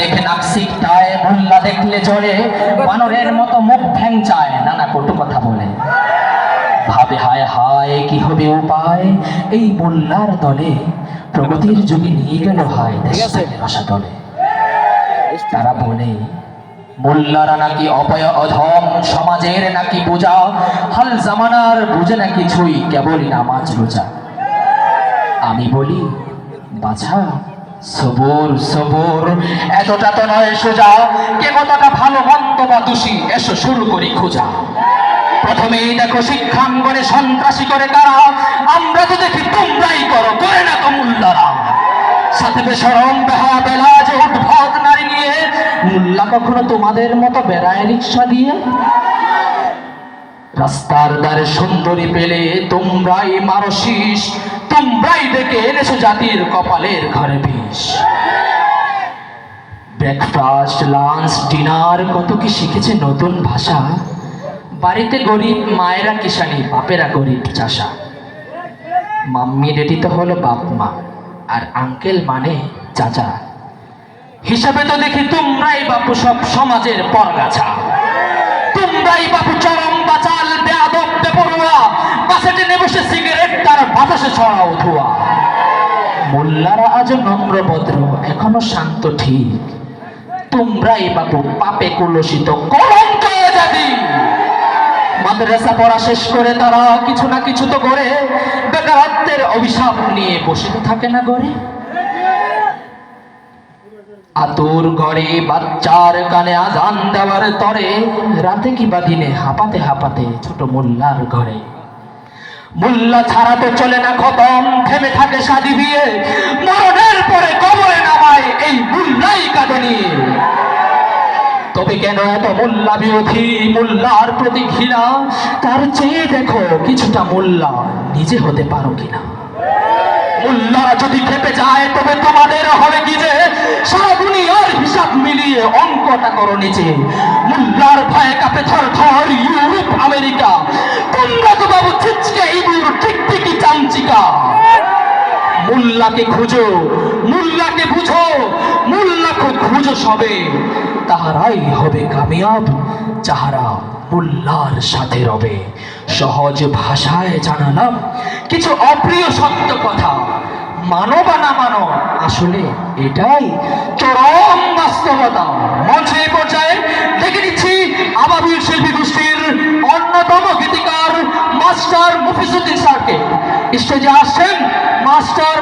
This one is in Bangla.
দেখে নাক সিকটায়, মোল্লা দেখলে জ্বরে, বানরের মতো মুখ ভ্যাংচায়, নানা কটু কথা বলে। ভাবে হায় হায় কি হবে উপায়, এই মোল্লার দলে প্রগতির যুগে নিয়ে গেল হায় দেশটাকে রসাতলে। তারা বলে মোল্লারা নাকি অপয় অধম, সমাজের নাকি বোঝা, হাল জামানার বুঝে না কিছুই, কেবলই নামাজ রোজা। আমি বলি বাছা সবর সবর, এতটা তো নয় সোজা, কে কতটা ভালো মন্দ বা দোষী, এসো শুরু করি খোঁজা। প্রথমেই দেখো শিক্ষাঙ্গনে সন্ত্রাসী করে কারা, আমরা তো দেখি তোমরাই করো, করে না তো মোল্লারা। সাথে বেশরম বেহা বেলা যে উদ্ভট নারী নিয়ে, মোল্লা কখনো তোমাদের মতো বেড়ায় রিক্সা দিয়ে? রাস্তার ধারে সুন্দরী পেলে তোমরাই মারো শীষ, তোমরাই ডেকে এনেছো জাতির কপালের ঘরে বিষ। ব্রেকফাস্ট লাঞ্চ ডিনার কত কি শিখেছে নতুন ভাষা, বাড়িতে গরিব মায়েরা কিষানি, বাপেরা গরিব চাষা। মাম্মি ডেটি তো হলো বাপ মা, আর আঙ্কেল মানে চাচা। হিসাবে তো দেখি তোমরাই বাপু সব সমাজের পরগাছা। তোমরাই বাপু চরম বাচাল, বেয়াদব বেপরোয়া, পাশে টেনে বসে সিগারেট তার বাতাসে ছড়াও ধোয়া। মোল্লারা আজ নম্রভদ্র, এখনো শান্ত ঠিক, তোমরাই বাপু পাপে কুলসিত, কলঙ্ক জাতি। মাদ্রাসা পড়া শেষ করে তারা কিছু না কিছু তো করে, বেকারত্বের অভিশাপ নিয়ে বসে তো থাকে না ঘরে। আতুর ঘরে বাচ্চার কানে আজান দেওয়ার তরে, রাতে কিবা দিনে হাঁপাতে হাঁপাতে ছোট মোল্লার ঘরে। মোল্লা ছাড়া তো চলে না খতম, থেমে থাকে শাদি বিয়ে, মরণের পরে কবরে নামায় এই মোল্লাই কাঁদে নিয়ে। তবে কেন এত মোল্লা বিরোধী, মোল্লার প্রতি ঘৃণা? তার চেয়ে দেখো কিছুটা মোল্লা নিজে হতে পারো কিনা। মোল্লারা যদি খেপে যায় তবে তোমাদের হবে কি যে, সারা দুনিয়ার হিসাব মিলিয়ে অঙ্কটা করো নিচে। মোল্লার ভয়ে কাঁপে থর থর ইউরোপ আমেরিকা, তোমরা তো বাবু ছিচকে ইঁদুর টিকটিকি চামচিকা। মোল্লাকে খুঁজো, মোল্লাকে বুঝো, মোল্লাকে খুঁজো সবে, তাহারাই হবে কামিয়াব যাহারা মোল্লার সাথে রবে। সহজ ভাষায় জানালাম কিছু অপ্রিয় সত্য কথা, মানো বা না মানো আসলে এটাই চরম বাস্তবতা। মঞ্চে এই পর্যায়ে দেখে নিচ্ছি আবাবিল শিল্পী গোষ্ঠীর অন্যতম গীতিকার মাস্টার মফিজউদ্দিন স্যারকে। স্টেজে আসছেন মাস্টার